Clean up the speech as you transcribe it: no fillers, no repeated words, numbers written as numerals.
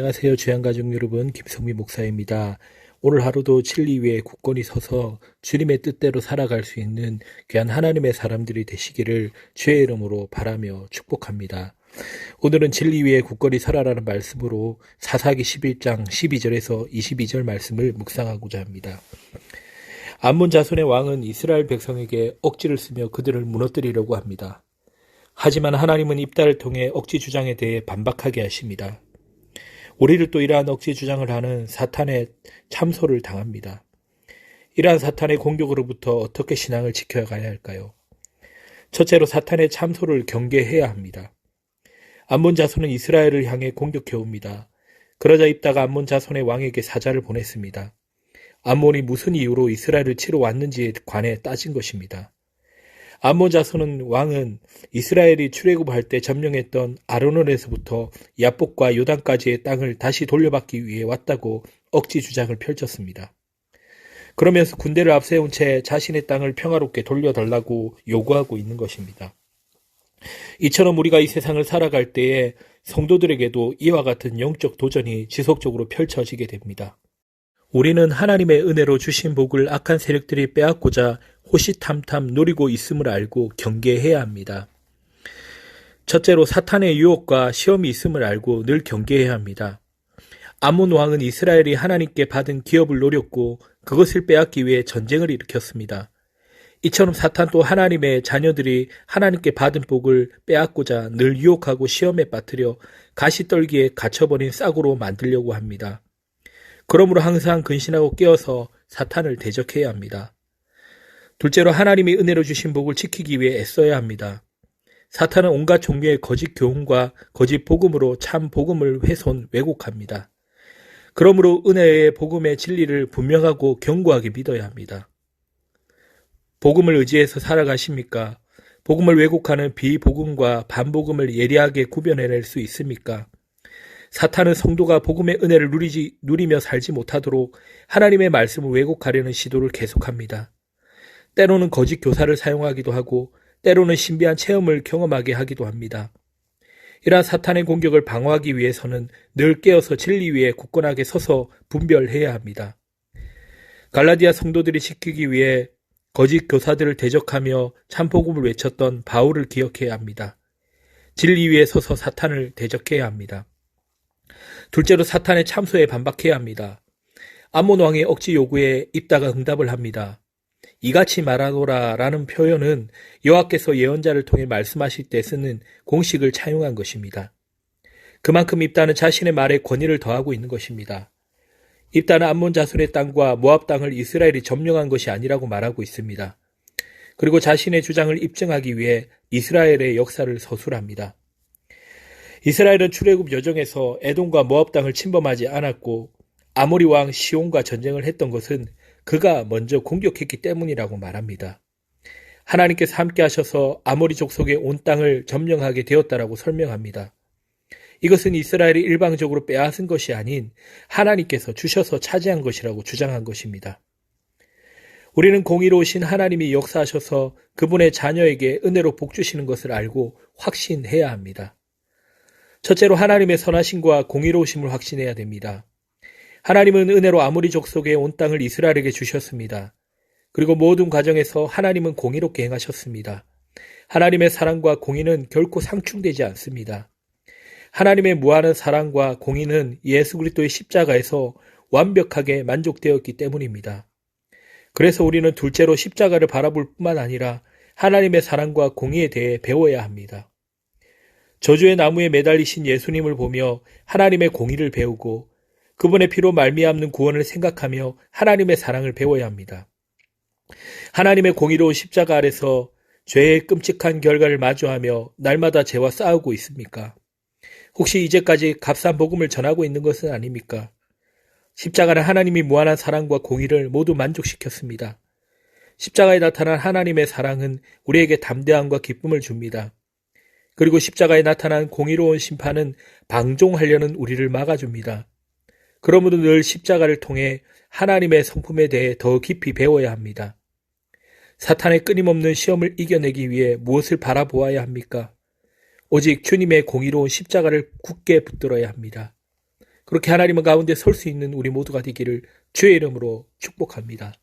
안녕하세요. 주양가족 여러분, 김성미 목사입니다. 오늘 하루도 진리 위에 굳건히 서서 주님의 뜻대로 살아갈 수 있는 귀한 하나님의 사람들이 되시기를 주의 이름으로 바라며 축복합니다. 오늘은 진리 위에 굳건히 서라라는 말씀으로 사사기 11장 12절에서 22절 말씀을 묵상하고자 합니다. 암몬 자손의 왕은 이스라엘 백성에게 억지를 쓰며 그들을 무너뜨리려고 합니다. 하지만 하나님은 입다를 통해 억지 주장에 대해 반박하게 하십니다. 우리를 또 이러한 억지 주장을 하는 사탄의 참소를 당합니다. 이러한 사탄의 공격으로부터 어떻게 신앙을 지켜가야 할까요? 첫째로 사탄의 참소를 경계해야 합니다. 암몬 자손은 이스라엘을 향해 공격해 옵니다. 그러자 입다가 암몬 자손의 왕에게 사자를 보냈습니다. 암몬이 무슨 이유로 이스라엘을 치러 왔는지에 관해 따진 것입니다. 암몬 자손은 왕은 이스라엘이 출애굽할 때 점령했던 아르논에서부터 야복과 요단까지의 땅을 다시 돌려받기 위해 왔다고 억지 주장을 펼쳤습니다. 그러면서 군대를 앞세운 채 자신의 땅을 평화롭게 돌려달라고 요구하고 있는 것입니다. 이처럼 우리가 이 세상을 살아갈 때에 성도들에게도 이와 같은 영적 도전이 지속적으로 펼쳐지게 됩니다. 우리는 하나님의 은혜로 주신 복을 악한 세력들이 빼앗고자 호시탐탐 노리고 있음을 알고 경계해야 합니다. 첫째로 사탄의 유혹과 시험이 있음을 알고 늘 경계해야 합니다. 암몬 왕은 이스라엘이 하나님께 받은 기업을 노렸고 그것을 빼앗기 위해 전쟁을 일으켰습니다. 이처럼 사탄도 하나님의 자녀들이 하나님께 받은 복을 빼앗고자 늘 유혹하고 시험에 빠뜨려 가시떨기에 갇혀버린 싹으로 만들려고 합니다. 그러므로 항상 근신하고 깨어서 사탄을 대적해야 합니다. 둘째로 하나님이 은혜로 주신 복을 지키기 위해 애써야 합니다. 사탄은 온갖 종류의 거짓 교훈과 거짓 복음으로 참 복음을 훼손 왜곡합니다. 그러므로 은혜의 복음의 진리를 분명하고 견고하게 믿어야 합니다. 복음을 의지해서 살아가십니까? 복음을 왜곡하는 비복음과 반복음을 예리하게 구별해낼 수 있습니까? 사탄은 성도가 복음의 은혜를 누리며 살지 못하도록 하나님의 말씀을 왜곡하려는 시도를 계속합니다. 때로는 거짓 교사를 사용하기도 하고 때로는 신비한 체험을 경험하게 하기도 합니다. 이러한 사탄의 공격을 방어하기 위해서는 늘 깨어서 진리 위에 굳건하게 서서 분별해야 합니다. 갈라디아 성도들이 지키기 위해 거짓 교사들을 대적하며 참복음을 외쳤던 바울을 기억해야 합니다. 진리 위에 서서 사탄을 대적해야 합니다. 둘째로 사탄의 참소에 반박해야 합니다. 암몬 왕의 억지 요구에 입다가 응답을 합니다. 이같이 말하노라 라는 표현은 여호와께서 예언자를 통해 말씀하실 때 쓰는 공식을 차용한 것입니다. 그만큼 입다는 자신의 말에 권위를 더하고 있는 것입니다. 입다는 암몬 자손의 땅과 모압 땅을 이스라엘이 점령한 것이 아니라고 말하고 있습니다. 그리고 자신의 주장을 입증하기 위해 이스라엘의 역사를 서술합니다. 이스라엘은 출애굽 여정에서 에돔과 모압 땅을 침범하지 않았고 아모리 왕 시온과 전쟁을 했던 것은 그가 먼저 공격했기 때문이라고 말합니다. 하나님께서 함께 하셔서 아모리 족속의 온 땅을 점령하게 되었다라고 설명합니다. 이것은 이스라엘이 일방적으로 빼앗은 것이 아닌 하나님께서 주셔서 차지한 것이라고 주장한 것입니다. 우리는 공의로우신 하나님이 역사하셔서 그분의 자녀에게 은혜로 복 주시는 것을 알고 확신해야 합니다. 첫째로 하나님의 선하심과 공의로우심을 확신해야 됩니다. 하나님은 은혜로 아모리 족속의 온 땅을 이스라엘에게 주셨습니다. 그리고 모든 과정에서 하나님은 공의롭게 행하셨습니다. 하나님의 사랑과 공의는 결코 상충되지 않습니다. 하나님의 무한한 사랑과 공의는 예수 그리스도의 십자가에서 완벽하게 만족되었기 때문입니다. 그래서 우리는 둘째로 십자가를 바라볼 뿐만 아니라 하나님의 사랑과 공의에 대해 배워야 합니다. 저주의 나무에 매달리신 예수님을 보며 하나님의 공의를 배우고 그분의 피로 말미암는 구원을 생각하며 하나님의 사랑을 배워야 합니다. 하나님의 공의로운 십자가 아래서 죄의 끔찍한 결과를 마주하며 날마다 죄와 싸우고 있습니까? 혹시 이제까지 값싼 복음을 전하고 있는 것은 아닙니까? 십자가는 하나님이 무한한 사랑과 공의를 모두 만족시켰습니다. 십자가에 나타난 하나님의 사랑은 우리에게 담대함과 기쁨을 줍니다. 그리고 십자가에 나타난 공의로운 심판은 방종하려는 우리를 막아줍니다. 그러므로 늘 십자가를 통해 하나님의 성품에 대해 더 깊이 배워야 합니다. 사탄의 끊임없는 시험을 이겨내기 위해 무엇을 바라보아야 합니까? 오직 주님의 공의로운 십자가를 굳게 붙들어야 합니다. 그렇게 하나님의 가운데 설 수 있는 우리 모두가 되기를 주의 이름으로 축복합니다.